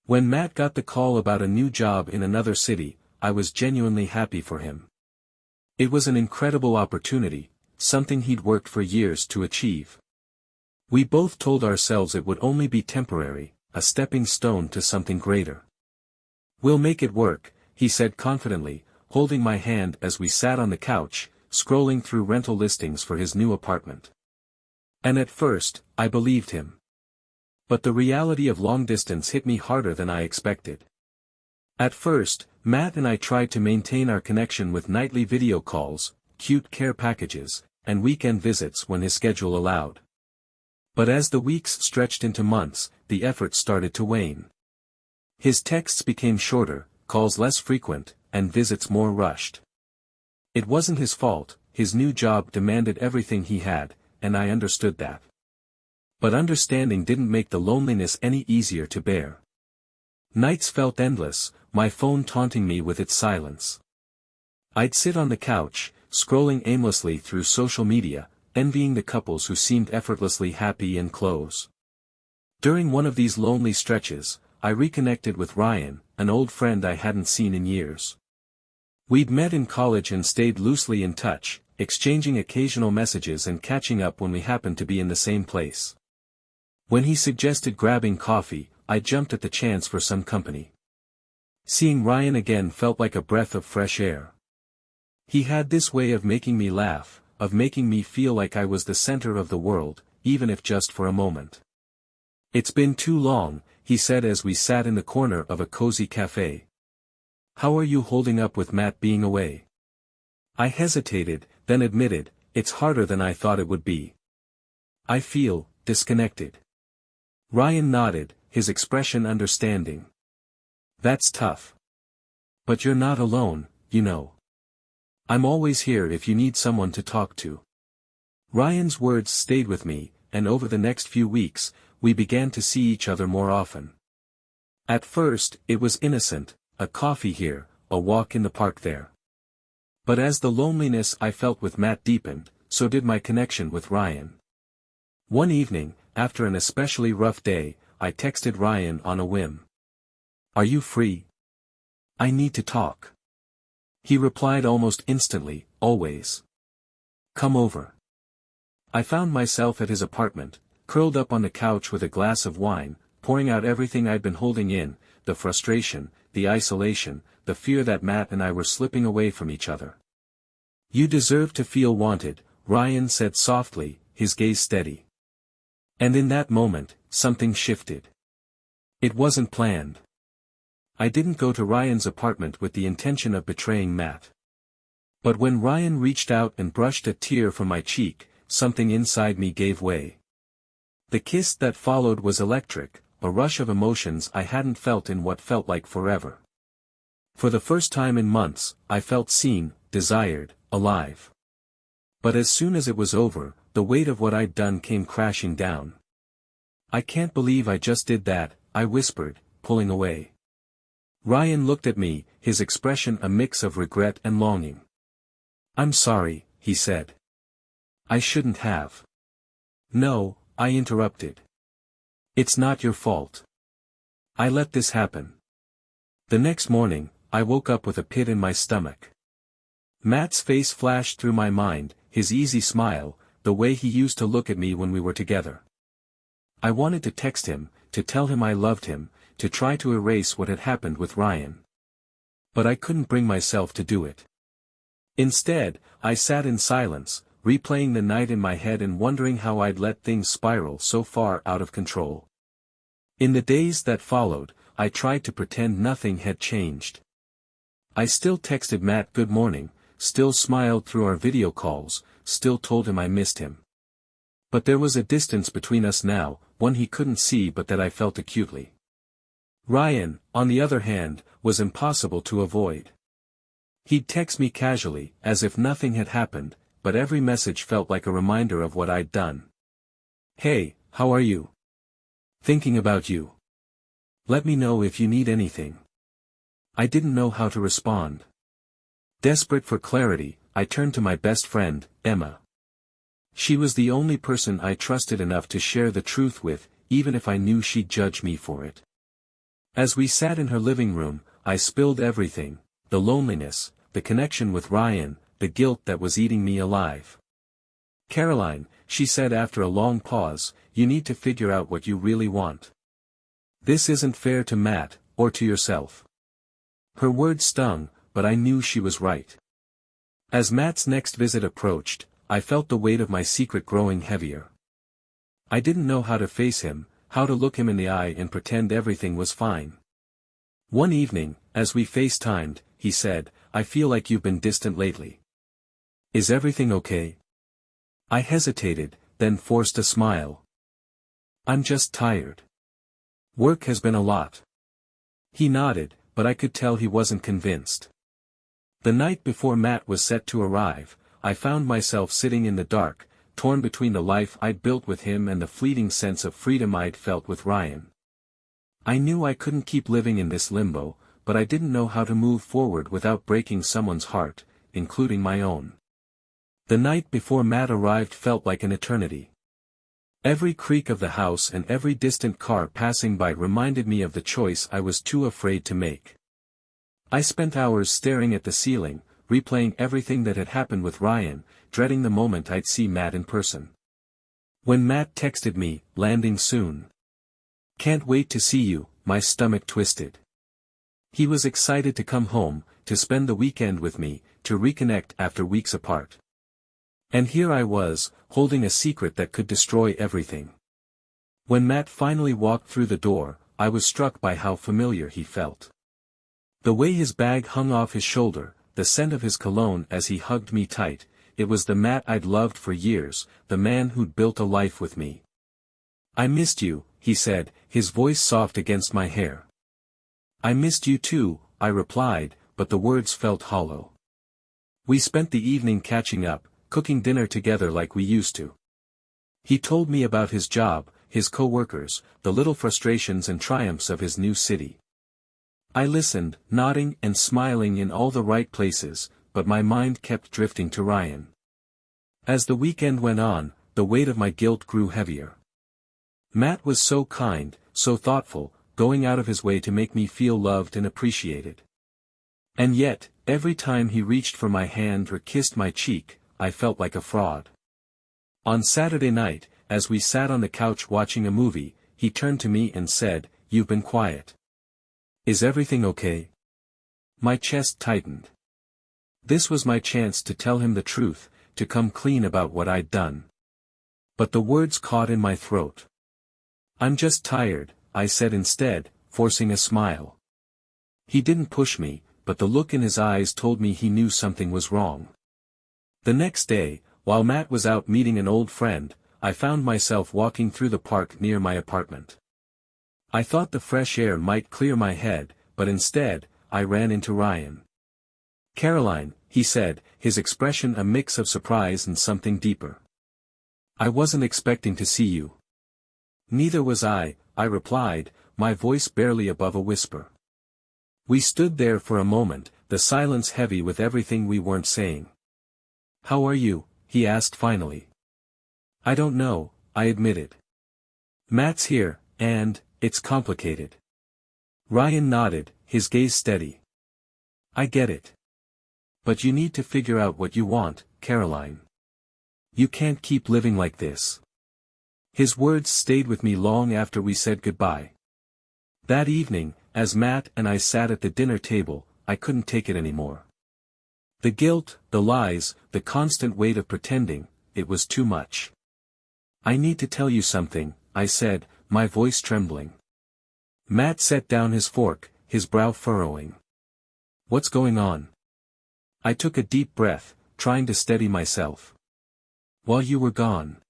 When Matt got the call about a new job in another city, I was genuinely happy for him. It was an incredible opportunity, something he'd worked for years to achieve. We both told ourselves it would only be temporary, a stepping stone to something greater. "We'll make it work," he said confidently, holding my hand as we sat on the couch, scrolling through rental listings for his new apartment. And at first, I believed him. But the reality of long distance hit me harder than I expected. At first, Matt and I tried to maintain our connection with nightly video calls, cute care packages, and weekend visits when his schedule allowed. But as the weeks stretched into months, the effort started to wane. His texts became shorter, calls less frequent, and visits more rushed. It wasn't his fault, his new job demanded everything he had, and I understood that. But understanding didn't make the loneliness any easier to bear. Nights felt endless, my phone taunting me with its silence. I'd sit on the couch, scrolling aimlessly through social media, envying the couples who seemed effortlessly happy and close. During one of these lonely stretches, I reconnected with Ryan, an old friend I hadn't seen in years. We'd met in college and stayed loosely in touch, exchanging occasional messages and catching up when we happened to be in the same place. When he suggested grabbing coffee, I jumped at the chance for some company. Seeing Ryan again felt like a breath of fresh air. He had this way of making me laugh, of making me feel like I was the center of the world, even if just for a moment. "It's been too long," he said as we sat in the corner of a cozy cafe. "How are you holding up with Matt being away?" I hesitated, then admitted, "It's harder than I thought it would be. I feel disconnected." Ryan nodded, his expression understanding. "That's tough. But you're not alone, you know. I'm always here if you need someone to talk to." Ryan's words stayed with me, and over the next few weeks, we began to see each other more often. At first, it was innocent, a coffee here, a walk in the park there. But as the loneliness I felt with Matt deepened, so did my connection with Ryan. One evening, after an especially rough day, I texted Ryan on a whim. "Are you free? I need to talk." He replied almost instantly, "Always. Come over." I found myself at his apartment, curled up on the couch with a glass of wine, pouring out everything I'd been holding in, the frustration, the isolation, the fear that Matt and I were slipping away from each other. "You deserve to feel wanted," Ryan said softly, his gaze steady. And in that moment, something shifted. It wasn't planned. I didn't go to Ryan's apartment with the intention of betraying Matt. But when Ryan reached out and brushed a tear from my cheek, something inside me gave way. The kiss that followed was electric, a rush of emotions I hadn't felt in what felt like forever. For the first time in months, I felt seen, desired, alive. But as soon as it was over, the weight of what I'd done came crashing down. "I can't believe I just did that," I whispered, pulling away. Ryan looked at me, his expression a mix of regret and longing. "I'm sorry," he said. "I shouldn't have." "No," I interrupted. "It's not your fault. I let this happen." The next morning, I woke up with a pit in my stomach. Matt's face flashed through my mind, his easy smile, the way he used to look at me when we were together. I wanted to text him, to tell him I loved him, to try to erase what had happened with Ryan. But I couldn't bring myself to do it. Instead, I sat in silence, replaying the night in my head and wondering how I'd let things spiral so far out of control. In the days that followed, I tried to pretend nothing had changed. I still texted Matt good morning, still smiled through our video calls, still told him I missed him. But there was a distance between us now, one he couldn't see but that I felt acutely. Ryan, on the other hand, was impossible to avoid. He'd text me casually, as if nothing had happened, but every message felt like a reminder of what I'd done. "Hey, how are you? Thinking about you. Let me know if you need anything." I didn't know how to respond. Desperate for clarity, I turned to my best friend, Emma. She was the only person I trusted enough to share the truth with, even if I knew she'd judge me for it. As we sat in her living room, I spilled everything, the loneliness, the connection with Ryan, the guilt that was eating me alive. "Caroline," she said after a long pause, "you need to figure out what you really want. This isn't fair to Matt, or to yourself." Her words stung, but I knew she was right. As Matt's next visit approached, I felt the weight of my secret growing heavier. I didn't know how to face him, how to look him in the eye and pretend everything was fine. One evening, as we FaceTimed, he said, "I feel like you've been distant lately. Is everything okay?" I hesitated, then forced a smile. "I'm just tired. Work has been a lot." He nodded, but I could tell he wasn't convinced. The night before Matt was set to arrive, I found myself sitting in the dark, torn between the life I'd built with him and the fleeting sense of freedom I'd felt with Ryan. I knew I couldn't keep living in this limbo, but I didn't know how to move forward without breaking someone's heart, including my own. The night before Matt arrived felt like an eternity. Every creak of the house and every distant car passing by reminded me of the choice I was too afraid to make. I spent hours staring at the ceiling, replaying everything that had happened with Ryan, dreading the moment I'd see Matt in person. When Matt texted me, "Landing soon. Can't wait to see you," my stomach twisted. He was excited to come home, to spend the weekend with me, to reconnect after weeks apart. And here I was, holding a secret that could destroy everything. When Matt finally walked through the door, I was struck by how familiar he felt. The way his bag hung off his shoulder, the scent of his cologne as he hugged me tight, it was the Matt I'd loved for years, the man who'd built a life with me. "I missed you," he said, his voice soft against my hair. "I missed you too," I replied, but the words felt hollow. We spent the evening catching up, cooking dinner together like we used to. He told me about his job, his co-workers, the little frustrations and triumphs of his new city. I listened, nodding and smiling in all the right places, but my mind kept drifting to Ryan. As the weekend went on, the weight of my guilt grew heavier. Matt was so kind, so thoughtful, going out of his way to make me feel loved and appreciated. And yet, every time he reached for my hand or kissed my cheek, I felt like a fraud. On Saturday night, as we sat on the couch watching a movie, he turned to me and said, "You've been quiet. Is everything okay?" My chest tightened. This was my chance to tell him the truth, to come clean about what I'd done. But the words caught in my throat. "I'm just tired," I said instead, forcing a smile. He didn't push me, but the look in his eyes told me he knew something was wrong. The next day, while Matt was out meeting an old friend, I found myself walking through the park near my apartment. I thought the fresh air might clear my head, but instead, I ran into Ryan. "Caroline," he said, his expression a mix of surprise and something deeper. "I wasn't expecting to see you." "Neither was I replied, my voice barely above a whisper. We stood there for a moment, the silence heavy with everything we weren't saying. "How are you?" he asked finally. "I don't know," I admitted. "Matt's here, and it's complicated." Ryan nodded, his gaze steady. "I get it. But you need to figure out what you want, Caroline. You can't keep living like this." His words stayed with me long after we said goodbye. That evening, as Matt and I sat at the dinner table, I couldn't take it anymore. The guilt, the lies, the constant weight of pretending, it was too much. "I need to tell you something," I said, my voice trembling. Matt set down his fork, his brow furrowing. "What's going on?" I took a deep breath, trying to steady myself. "While you were gone,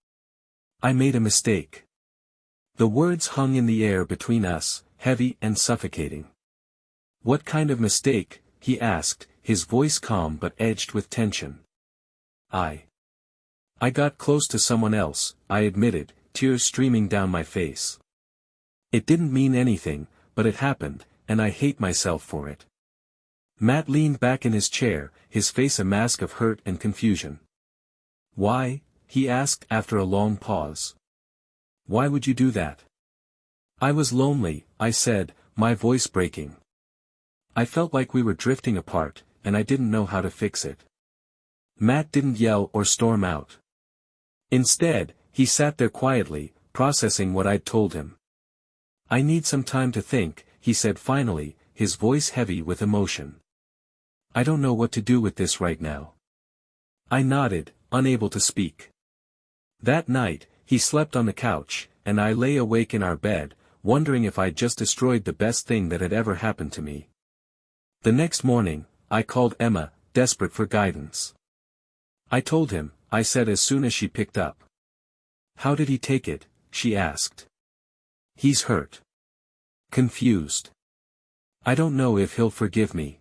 I made a mistake." The words hung in the air between us, heavy and suffocating. "What kind of mistake?" he asked, his voice calm but edged with tension. I got close to someone else," I admitted, tears streaming down my face. "It didn't mean anything, but it happened, and I hate myself for it." Matt leaned back in his chair, his face a mask of hurt and confusion. "Why?" he asked after a long pause. "Why would you do that?" "I was lonely," I said, my voice breaking. I felt like we were drifting apart, and I didn't know how to fix it. Matt didn't yell or storm out. Instead, he sat there quietly, processing what I'd told him. "I need some time to think," he said finally, his voice heavy with emotion. "I don't know what to do with this right now." I nodded, unable to speak. That night, he slept on the couch, and I lay awake in our bed, wondering if I'd just destroyed the best thing that had ever happened to me. The next morning, I called Emma, desperate for guidance. "I told him," I said as soon as she picked up. "How did he take it?" she asked. "He's hurt. Confused. I don't know if he'll forgive me."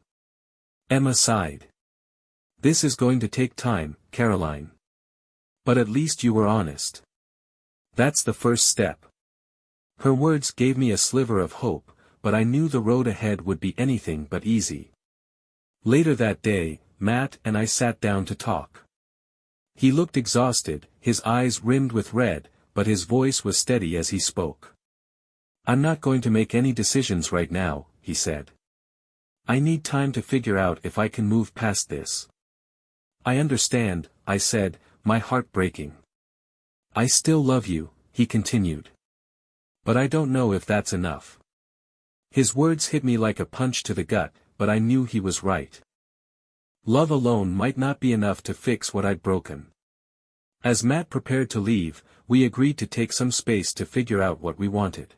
Emma sighed. "This is going to take time, Caroline. But at least you were honest. That's the first step." Her words gave me a sliver of hope, but I knew the road ahead would be anything but easy. Later that day, Matt and I sat down to talk. He looked exhausted, his eyes rimmed with red, but his voice was steady as he spoke. "I'm not going to make any decisions right now," he said. "I need time to figure out if I can move past this." "I understand," I said, my heart breaking. "I still love you," he continued. "But I don't know if that's enough." His words hit me like a punch to the gut, but I knew he was right. Love alone might not be enough to fix what I'd broken. As Matt prepared to leave, we agreed to take some space to figure out what we wanted.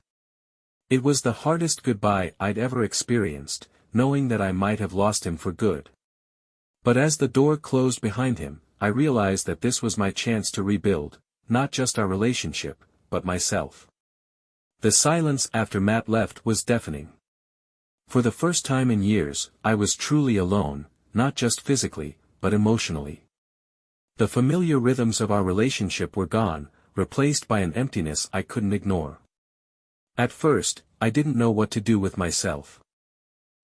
It was the hardest goodbye I'd ever experienced, knowing that I might have lost him for good. But as the door closed behind him, I realized that this was my chance to rebuild, not just our relationship, but myself. The silence after Matt left was deafening. For the first time in years, I was truly alone, not just physically, but emotionally. The familiar rhythms of our relationship were gone, replaced by an emptiness I couldn't ignore. At first, I didn't know what to do with myself.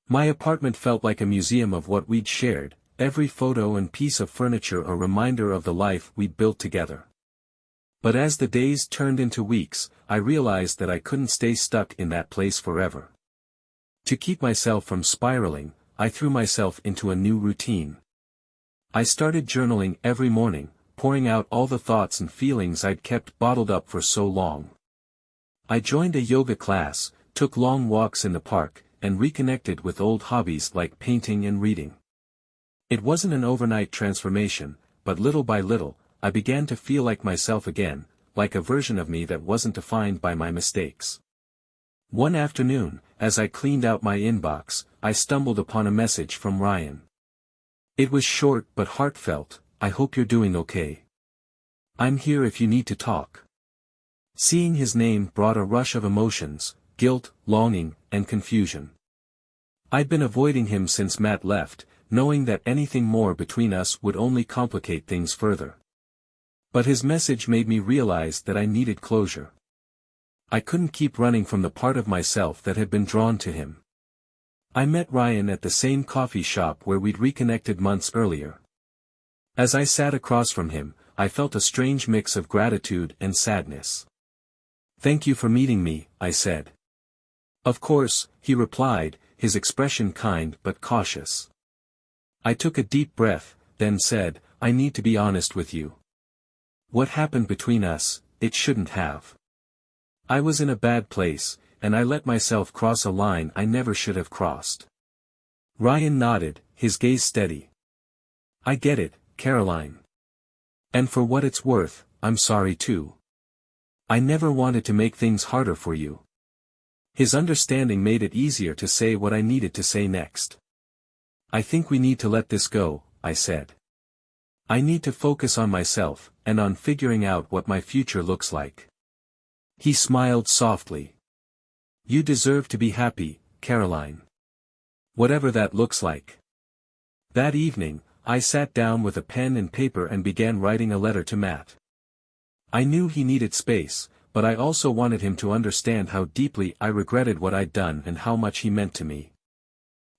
My apartment felt like a museum of what we'd shared, every photo and piece of furniture a reminder of the life we'd built together. But as the days turned into weeks, I realized that I couldn't stay stuck in that place forever. To keep myself from spiraling, I threw myself into a new routine. I started journaling every morning, pouring out all the thoughts and feelings I'd kept bottled up for so long. I joined a yoga class, took long walks in the park, and reconnected with old hobbies like painting and reading. It wasn't an overnight transformation, but little by little, I began to feel like myself again, like a version of me that wasn't defined by my mistakes. One afternoon, as I cleaned out my inbox, I stumbled upon a message from Ryan. It was short but heartfelt. "I hope you're doing okay. I'm here if you need to talk." Seeing his name brought a rush of emotions, guilt, longing, and confusion. I'd been avoiding him since Matt left, knowing that anything more between us would only complicate things further. But his message made me realize that I needed closure. I couldn't keep running from the part of myself that had been drawn to him. I met Ryan at the same coffee shop where we'd reconnected months earlier. As I sat across from him, I felt a strange mix of gratitude and sadness. "Thank you for meeting me," I said. "Of course," he replied, his expression kind but cautious. I took a deep breath, then said, "I need to be honest with you. What happened between us, it shouldn't have. I was in a bad place, and I let myself cross a line I never should have crossed." Ryan nodded, his gaze steady. "I get it, Caroline. And for what it's worth, I'm sorry too. I never wanted to make things harder for you." His understanding made it easier to say what I needed to say next. "I think we need to let this go," I said. "I need to focus on myself, and on figuring out what my future looks like." He smiled softly. "You deserve to be happy, Caroline. Whatever that looks like." That evening, I sat down with a pen and paper and began writing a letter to Matt. I knew he needed space, but I also wanted him to understand how deeply I regretted what I'd done and how much he meant to me.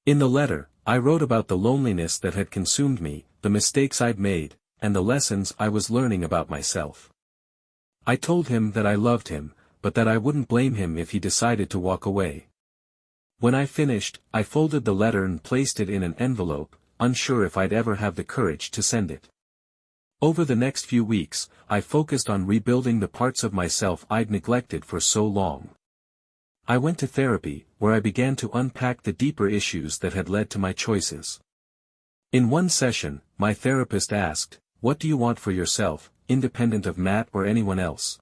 In the letter, I wrote about the loneliness that had consumed me, the mistakes I'd made, and the lessons I was learning about myself. I told him that I loved him, but that I wouldn't blame him if he decided to walk away. When I finished, I folded the letter and placed it in an envelope, unsure if I'd ever have the courage to send it. Over the next few weeks, I focused on rebuilding the parts of myself I'd neglected for so long. I went to therapy, where I began to unpack the deeper issues that had led to my choices. In one session, my therapist asked, "What do you want for yourself, independent of Matt or anyone else?"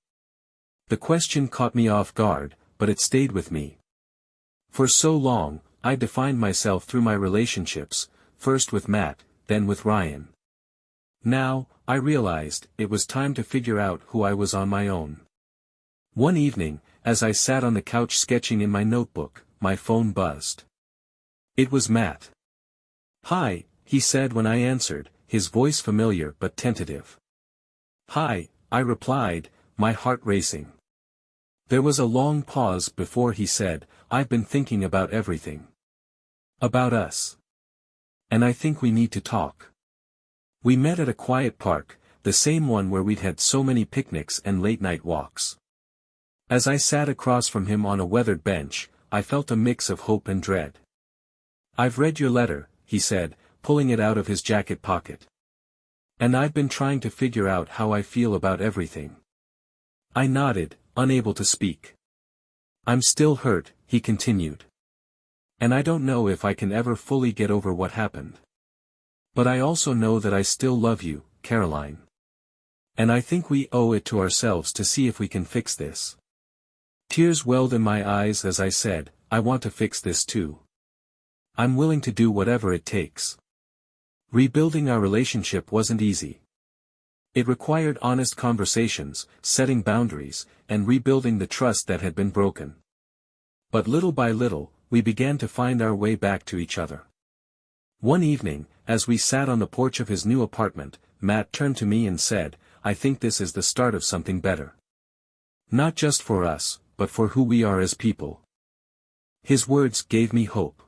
The question caught me off guard, but it stayed with me. For so long, I defined myself through my relationships, first with Matt, then with Ryan. Now, I realized, it was time to figure out who I was on my own. One evening, as I sat on the couch sketching in my notebook, my phone buzzed. It was Matt. "Hi," he said when I answered, his voice familiar but tentative. "Hi," I replied, my heart racing. There was a long pause before he said, "I've been thinking about everything. About us. And I think we need to talk." We met at a quiet park, the same one where we'd had so many picnics and late-night walks. As I sat across from him on a weathered bench, I felt a mix of hope and dread. "I've read your letter," he said, pulling it out of his jacket pocket. "And I've been trying to figure out how I feel about everything." I nodded, unable to speak. "I'm still hurt," he continued. "And I don't know if I can ever fully get over what happened. But I also know that I still love you, Caroline. And I think we owe it to ourselves to see if we can fix this." Tears welled in my eyes as I said, "I want to fix this too. I'm willing to do whatever it takes." Rebuilding our relationship wasn't easy. It required honest conversations, setting boundaries, and rebuilding the trust that had been broken. But little by little, we began to find our way back to each other. One evening, as we sat on the porch of his new apartment, Matt turned to me and said, "I think this is the start of something better. Not just for us, but for who we are as people." His words gave me hope.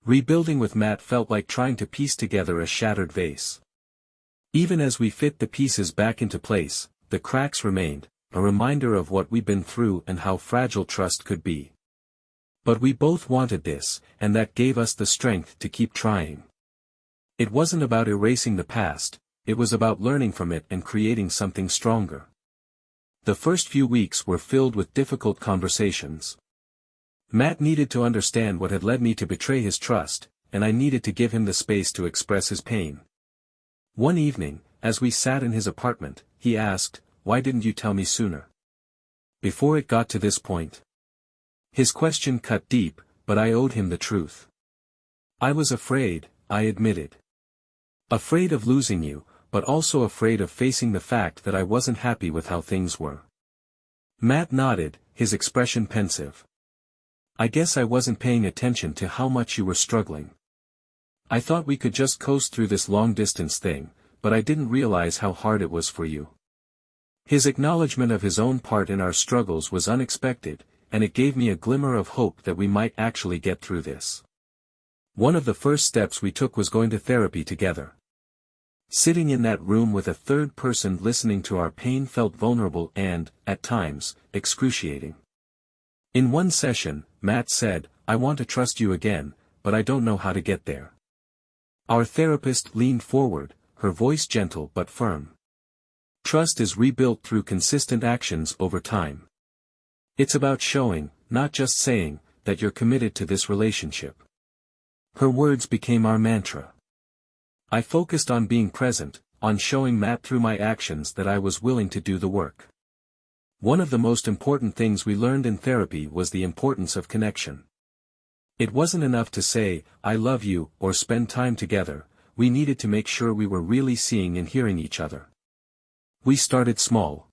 Rebuilding with Matt felt like trying to piece together a shattered vase. Even as we fit the pieces back into place, the cracks remained, a reminder of what we'd been through and how fragile trust could be. But we both wanted this, and that gave us the strength to keep trying. It wasn't about erasing the past, it was about learning from it and creating something stronger. The first few weeks were filled with difficult conversations. Matt needed to understand what had led me to betray his trust, and I needed to give him the space to express his pain. One evening, as we sat in his apartment, he asked, "Why didn't you tell me sooner? Before it got to this point?" His question cut deep, but I owed him the truth. "I was afraid," I admitted. "Afraid of losing you, but also afraid of facing the fact that I wasn't happy with how things were." Matt nodded, his expression pensive. "I guess I wasn't paying attention to how much you were struggling. I thought we could just coast through this long-distance thing, but I didn't realize how hard it was for you." His acknowledgement of his own part in our struggles was unexpected, and it gave me a glimmer of hope that we might actually get through this. One of the first steps we took was going to therapy together. Sitting in that room with a third person listening to our pain felt vulnerable and, at times, excruciating. In one session, Matt said, "I want to trust you again, but I don't know how to get there." Our therapist leaned forward, her voice gentle but firm. "Trust is rebuilt through consistent actions over time. It's about showing, not just saying, that you're committed to this relationship." Her words became our mantra. I focused on being present, on showing Matt through my actions that I was willing to do the work. One of the most important things we learned in therapy was the importance of connection. It wasn't enough to say, "I love you," or spend time together, we needed to make sure we were really seeing and hearing each other. We started small.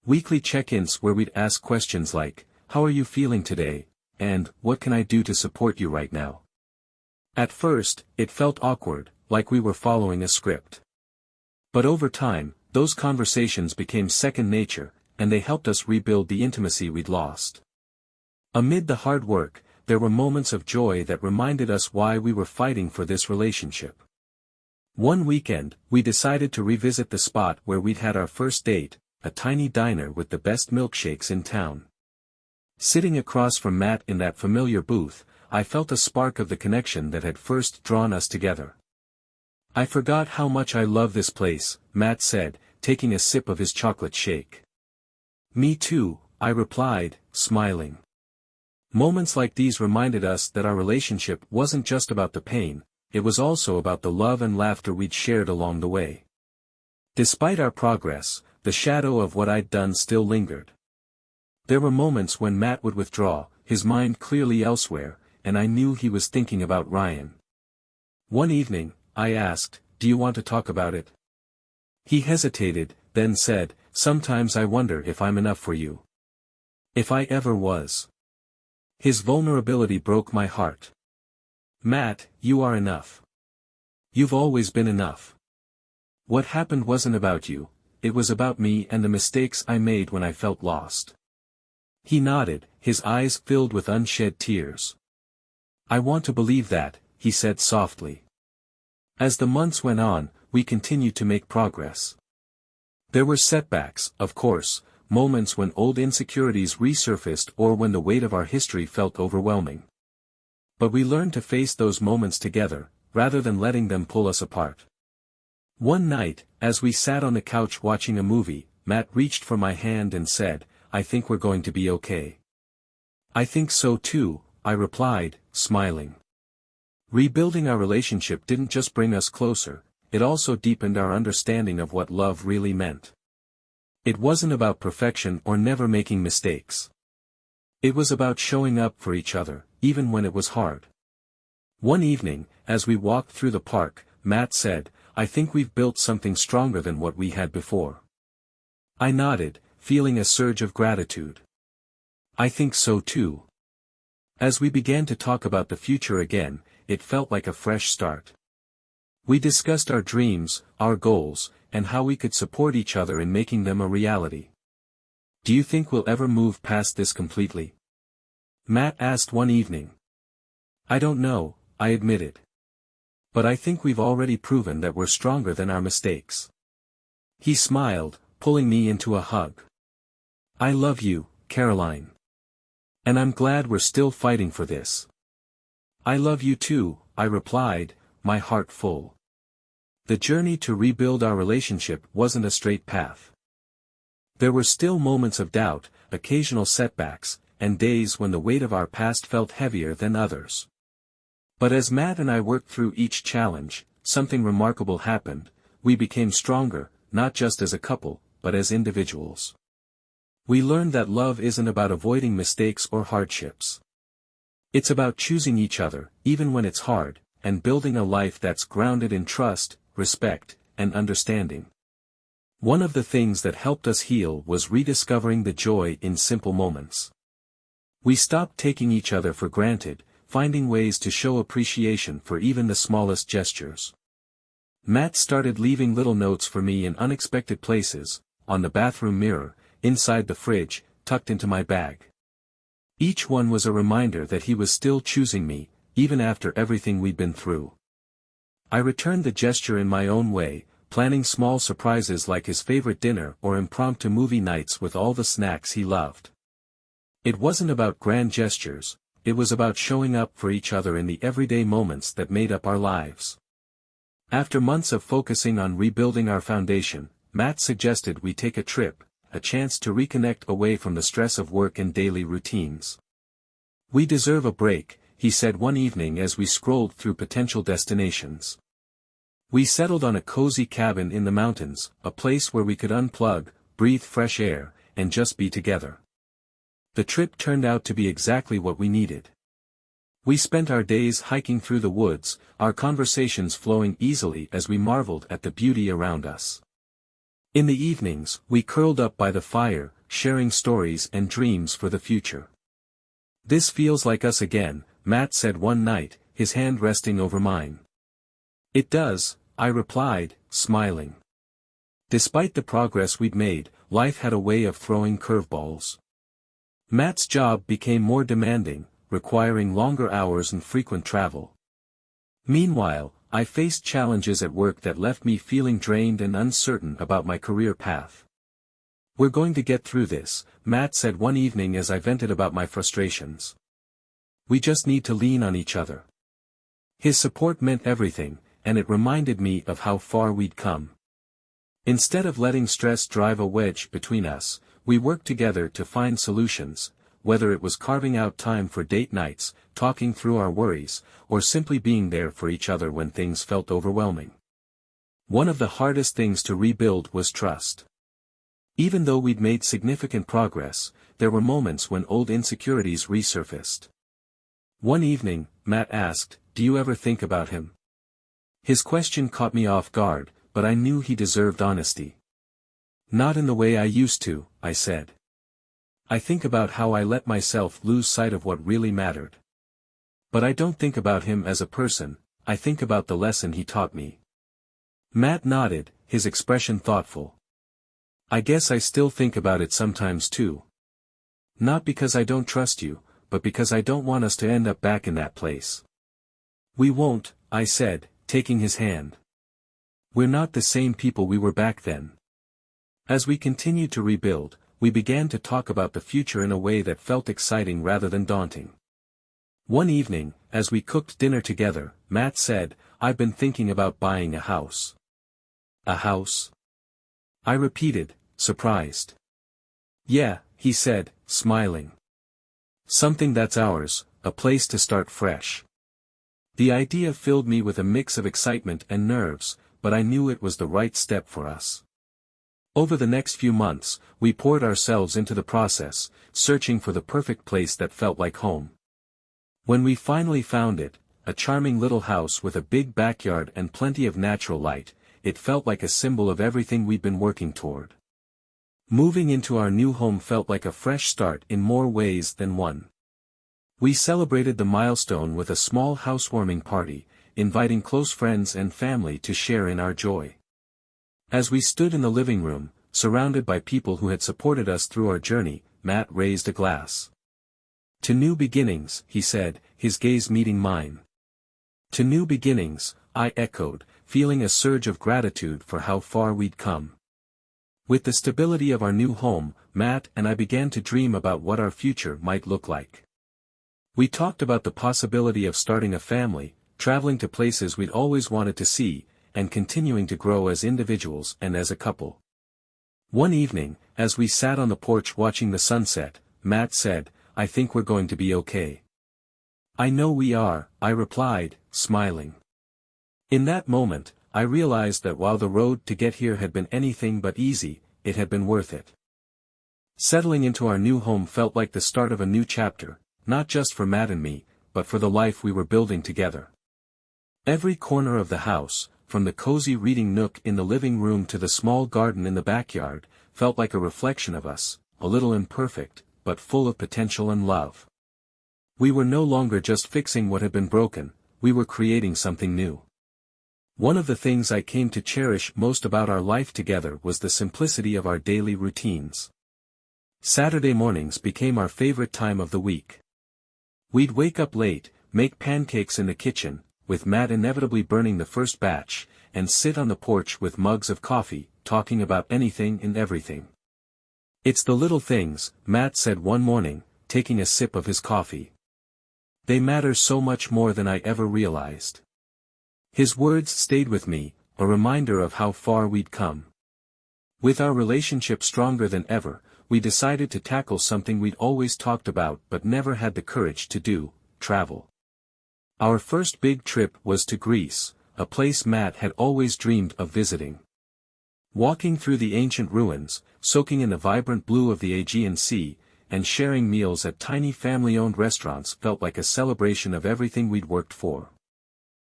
Weekly check-ins where we'd ask questions like, "How are you feeling today?" and "What can I do to support you right now?" At first, it felt awkward, like we were following a script. But over time, those conversations became second nature, and they helped us rebuild the intimacy we'd lost. Amid the hard work, there were moments of joy that reminded us why we were fighting for this relationship. One weekend, we decided to revisit the spot where we'd had our first date, a tiny diner with the best milkshakes in town. Sitting across from Matt in that familiar booth, I felt a spark of the connection that had first drawn us together. "I forgot how much I love this place," Matt said, taking a sip of his chocolate shake. "Me too," I replied, smiling. Moments like these reminded us that our relationship wasn't just about the pain, it was also about the love and laughter we'd shared along the way. Despite our progress, the shadow of what I'd done still lingered. There were moments when Matt would withdraw, his mind clearly elsewhere, and I knew he was thinking about Ryan. One evening, I asked, "Do you want to talk about it?" He hesitated, then said, "Sometimes I wonder if I'm enough for you. If I ever was." His vulnerability broke my heart. "Matt, you are enough. You've always been enough. What happened wasn't about you, it was about me and the mistakes I made when I felt lost." He nodded, his eyes filled with unshed tears. "I want to believe that," he said softly. As the months went on, we continued to make progress. There were setbacks, of course, moments when old insecurities resurfaced or when the weight of our history felt overwhelming. But we learned to face those moments together, rather than letting them pull us apart. One night, as we sat on the couch watching a movie, Matt reached for my hand and said, "I think we're going to be okay." "I think so too," I replied, smiling. Rebuilding our relationship didn't just bring us closer, it also deepened our understanding of what love really meant. It wasn't about perfection or never making mistakes. It was about showing up for each other, even when it was hard. One evening, as we walked through the park, Matt said, "I think we've built something stronger than what we had before." I nodded, feeling a surge of gratitude. "I think so too." As we began to talk about the future again, it felt like a fresh start. We discussed our dreams, our goals, and how we could support each other in making them a reality. "Do you think we'll ever move past this completely?" Matt asked one evening. "I don't know," I admitted. "But I think we've already proven that we're stronger than our mistakes." He smiled, pulling me into a hug. "I love you, Caroline. And I'm glad we're still fighting for this." "I love you too," I replied, my heart full. The journey to rebuild our relationship wasn't a straight path. There were still moments of doubt, occasional setbacks, and days when the weight of our past felt heavier than others. But as Matt and I worked through each challenge, something remarkable happened. We became stronger, not just as a couple, but as individuals. We learned that love isn't about avoiding mistakes or hardships. It's about choosing each other, even when it's hard, and building a life that's grounded in trust, respect, and understanding. One of the things that helped us heal was rediscovering the joy in simple moments. We stopped taking each other for granted, finding ways to show appreciation for even the smallest gestures. Matt started leaving little notes for me in unexpected places, on the bathroom mirror, inside the fridge, tucked into my bag. Each one was a reminder that he was still choosing me, even after everything we'd been through. I returned the gesture in my own way, planning small surprises like his favorite dinner or impromptu movie nights with all the snacks he loved. It wasn't about grand gestures, it was about showing up for each other in the everyday moments that made up our lives. After months of focusing on rebuilding our foundation, Matt suggested we take a trip, a chance to reconnect away from the stress of work and daily routines. "We deserve a break," he said one evening as we scrolled through potential destinations. We settled on a cozy cabin in the mountains, a place where we could unplug, breathe fresh air, and just be together. The trip turned out to be exactly what we needed. We spent our days hiking through the woods, our conversations flowing easily as we marveled at the beauty around us. In the evenings, we curled up by the fire, sharing stories and dreams for the future. "This feels like us again," Matt said one night, his hand resting over mine. "It does," I replied, smiling. Despite the progress we'd made, life had a way of throwing curveballs. Matt's job became more demanding, requiring longer hours and frequent travel. Meanwhile, I faced challenges at work that left me feeling drained and uncertain about my career path. "We're going to get through this," Matt said one evening as I vented about my frustrations. "We just need to lean on each other." His support meant everything, and it reminded me of how far we'd come. Instead of letting stress drive a wedge between us, we worked together to find solutions, whether it was carving out time for date nights, talking through our worries, or simply being there for each other when things felt overwhelming. One of the hardest things to rebuild was trust. Even though we'd made significant progress, there were moments when old insecurities resurfaced. One evening, Matt asked, "Do you ever think about him?" His question caught me off guard, but I knew he deserved honesty. "Not in the way I used to," I said. "I think about how I let myself lose sight of what really mattered. But I don't think about him as a person, I think about the lesson he taught me." Matt nodded, his expression thoughtful. "I guess I still think about it sometimes too. Not because I don't trust you, but because I don't want us to end up back in that place." "We won't," I said, taking his hand. "We're not the same people we were back then." As we continued to rebuild, we began to talk about the future in a way that felt exciting rather than daunting. One evening, as we cooked dinner together, Matt said, "I've been thinking about buying a house." "A house?" I repeated, surprised. "Yeah," he said, smiling. "Something that's ours, a place to start fresh." The idea filled me with a mix of excitement and nerves, but I knew it was the right step for us. Over the next few months, we poured ourselves into the process, searching for the perfect place that felt like home. When we finally found it, a charming little house with a big backyard and plenty of natural light, it felt like a symbol of everything we'd been working toward. Moving into our new home felt like a fresh start in more ways than one. We celebrated the milestone with a small housewarming party, inviting close friends and family to share in our joy. As we stood in the living room, surrounded by people who had supported us through our journey, Matt raised a glass. "To new beginnings," he said, his gaze meeting mine. "To new beginnings," I echoed, feeling a surge of gratitude for how far we'd come. With the stability of our new home, Matt and I began to dream about what our future might look like. We talked about the possibility of starting a family, traveling to places we'd always wanted to see, and continuing to grow as individuals and as a couple. One evening, as we sat on the porch watching the sunset, Matt said, "I think we're going to be okay." "I know we are," I replied, smiling. In that moment, I realized that while the road to get here had been anything but easy, it had been worth it. Settling into our new home felt like the start of a new chapter, not just for Matt and me, but for the life we were building together. Every corner of the house, from the cozy reading nook in the living room to the small garden in the backyard, felt like a reflection of us, a little imperfect, but full of potential and love. We were no longer just fixing what had been broken, we were creating something new. One of the things I came to cherish most about our life together was the simplicity of our daily routines. Saturday mornings became our favorite time of the week. We'd wake up late, make pancakes in the kitchen, with Matt inevitably burning the first batch, and sit on the porch with mugs of coffee, talking about anything and everything. "It's the little things," Matt said one morning, taking a sip of his coffee. "They matter so much more than I ever realized." His words stayed with me, a reminder of how far we'd come. With our relationship stronger than ever, we decided to tackle something we'd always talked about but never had the courage to do: travel. Our first big trip was to Greece, a place Matt had always dreamed of visiting. Walking through the ancient ruins, soaking in the vibrant blue of the Aegean Sea, and sharing meals at tiny family-owned restaurants felt like a celebration of everything we'd worked for.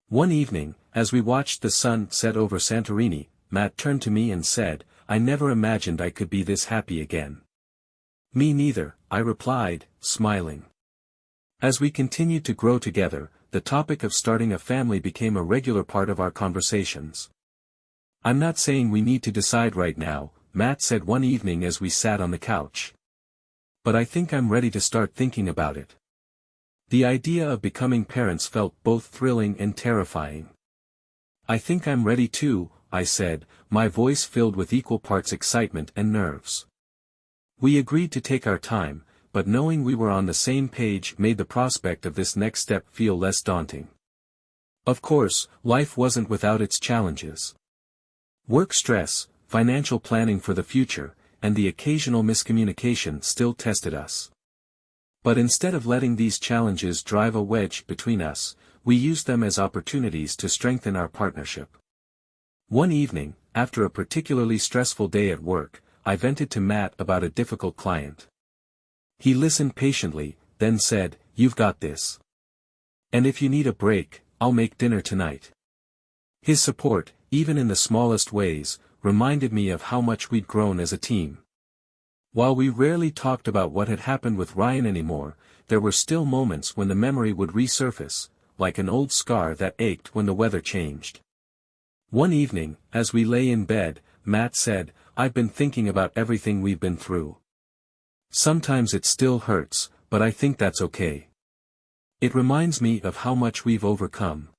One evening, as we watched the sun set over Santorini, Matt turned to me and said, "I never imagined I could be this happy again." "Me neither," I replied, smiling. As we continued to grow together, the topic of starting a family became a regular part of our conversations. "I'm not saying we need to decide right now," Matt said one evening as we sat on the couch. "But I think I'm ready to start thinking about it." The idea of becoming parents felt both thrilling and terrifying. "I think I'm ready too," I said, my voice filled with equal parts excitement and nerves. We agreed to take our time, but knowing we were on the same page made the prospect of this next step feel less daunting. Of course, life wasn't without its challenges. Work stress, financial planning for the future, and the occasional miscommunication still tested us. But instead of letting these challenges drive a wedge between us, we used them as opportunities to strengthen our partnership. One evening, after a particularly stressful day at work, I vented to Matt about a difficult client. He listened patiently, then said, "You've got this. And if you need a break, I'll make dinner tonight." His support, even in the smallest ways, reminded me of how much we'd grown as a team. While we rarely talked about what had happened with Ryan anymore, there were still moments when the memory would resurface, like an old scar that ached when the weather changed. One evening, as we lay in bed, Matt said, "I've been thinking about everything we've been through. Sometimes it still hurts, but I think that's okay. It reminds me of how much we've overcome."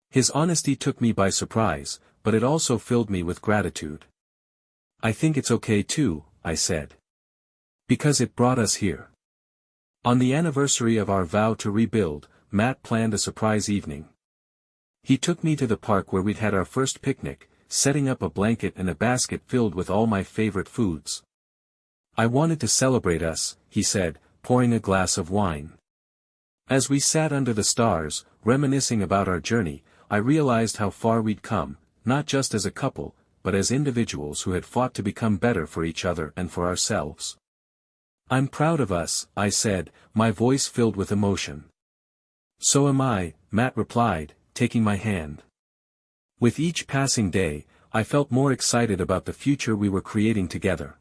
His honesty took me by surprise, but it also filled me with gratitude. "I think it's okay too," I said. "Because it brought us here." On the anniversary of our vow to rebuild, Matt planned a surprise evening. He took me to the park where we'd had our first picnic, setting up a blanket and a basket filled with all my favorite foods. "I wanted to celebrate us," he said, pouring a glass of wine. As we sat under the stars, reminiscing about our journey, I realized how far we'd come, not just as a couple, but as individuals who had fought to become better for each other and for ourselves. "I'm proud of us," I said, my voice filled with emotion. "So am I," Matt replied, taking my hand. With each passing day, I felt more excited about the future we were creating together.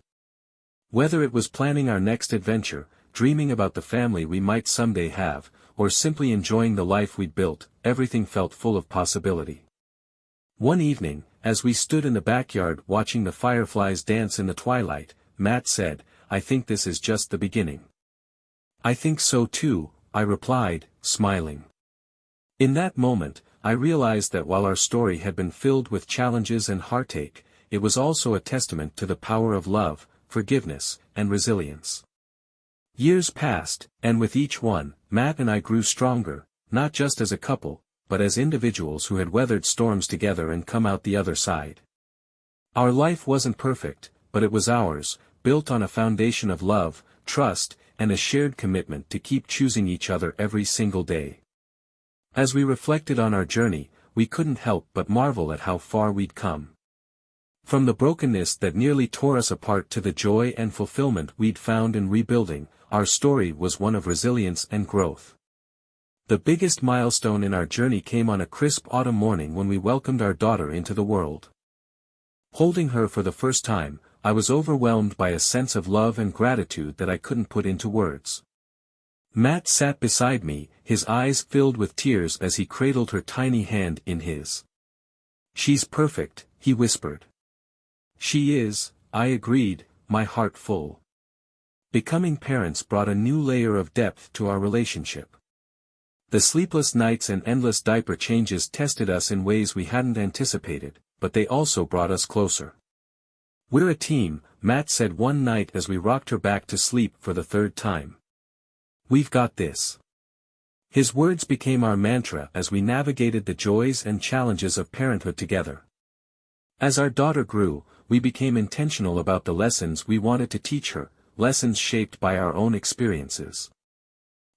Whether it was planning our next adventure, dreaming about the family we might someday have, or simply enjoying the life we'd built, everything felt full of possibility. One evening, as we stood in the backyard watching the fireflies dance in the twilight, Matt said, "I think this is just the beginning." "I think so too," I replied, smiling. In that moment, I realized that while our story had been filled with challenges and heartache, it was also a testament to the power of love, forgiveness, and resilience. Years passed, and with each one, Matt and I grew stronger, not just as a couple, but as individuals who had weathered storms together and come out the other side. Our life wasn't perfect, but it was ours, built on a foundation of love, trust, and a shared commitment to keep choosing each other every single day. As we reflected on our journey, we couldn't help but marvel at how far we'd come. From the brokenness that nearly tore us apart to the joy and fulfillment we'd found in rebuilding, our story was one of resilience and growth. The biggest milestone in our journey came on a crisp autumn morning when we welcomed our daughter into the world. Holding her for the first time, I was overwhelmed by a sense of love and gratitude that I couldn't put into words. Matt sat beside me, his eyes filled with tears as he cradled her tiny hand in his. "She's perfect," he whispered. "She is," I agreed, my heart full. Becoming parents brought a new layer of depth to our relationship. The sleepless nights and endless diaper changes tested us in ways we hadn't anticipated, but they also brought us closer. "We're a team," Matt said one night as we rocked her back to sleep for the third time. "We've got this." His words became our mantra as we navigated the joys and challenges of parenthood together. As our daughter grew, we became intentional about the lessons we wanted to teach her, lessons shaped by our own experiences.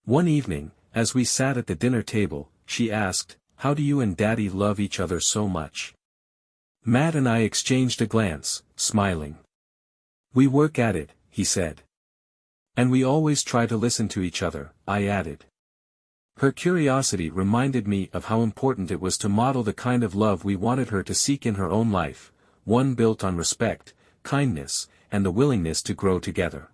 One evening, as we sat at the dinner table, she asked, "How do you and Daddy love each other so much?" Matt and I exchanged a glance, smiling. "We work at it," he said. "And we always try to listen to each other," I added. Her curiosity reminded me of how important it was to model the kind of love we wanted her to seek in her own life, one built on respect, kindness, and the willingness to grow together.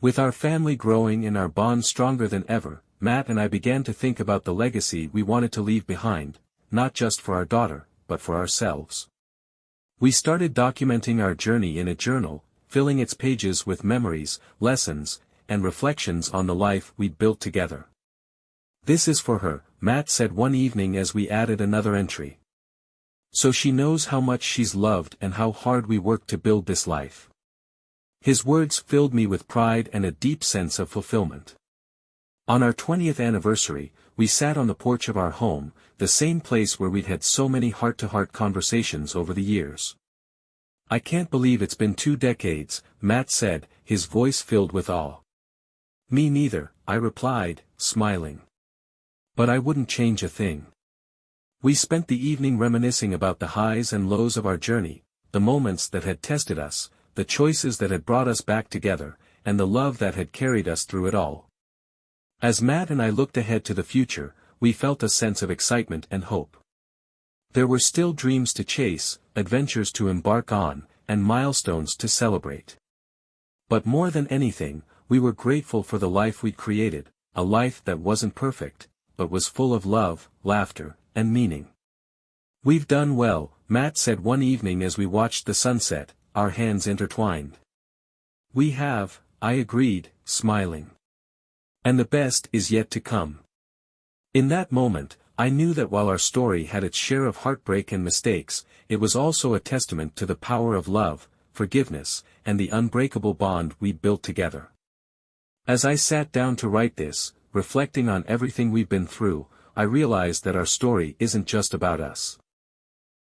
With our family growing and our bond stronger than ever, Matt and I began to think about the legacy we wanted to leave behind, not just for our daughter, but for ourselves. We started documenting our journey in a journal, filling its pages with memories, lessons, and reflections on the life we'd built together. "This is for her," Matt said one evening as we added another entry. "So she knows how much she's loved and how hard we worked to build this life." His words filled me with pride and a deep sense of fulfillment. On our 20th anniversary, we sat on the porch of our home, the same place where we'd had so many heart-to-heart conversations over the years. "I can't believe it's been 2 decades, Matt said, his voice filled with awe. "Me neither," I replied, smiling. "But I wouldn't change a thing." We spent the evening reminiscing about the highs and lows of our journey, the moments that had tested us, the choices that had brought us back together, and the love that had carried us through it all. As Matt and I looked ahead to the future, we felt a sense of excitement and hope. There were still dreams to chase, adventures to embark on, and milestones to celebrate. But more than anything, we were grateful for the life we'd created, a life that wasn't perfect, but was full of love, laughter, and meaning. "We've done well," Matt said one evening as we watched the sunset, our hands intertwined. "We have," I agreed, smiling. "And the best is yet to come." In that moment, I knew that while our story had its share of heartbreak and mistakes, it was also a testament to the power of love, forgiveness, and the unbreakable bond we built together. As I sat down to write this, reflecting on everything we've been through, I realized that our story isn't just about us.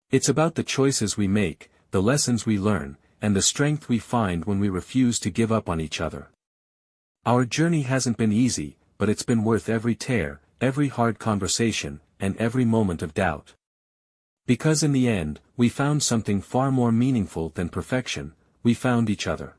It's about the choices we make, the lessons we learn, and the strength we find when we refuse to give up on each other. Our journey hasn't been easy, but it's been worth every tear, every hard conversation, and every moment of doubt. Because in the end, we found something far more meaningful than perfection, we found each other.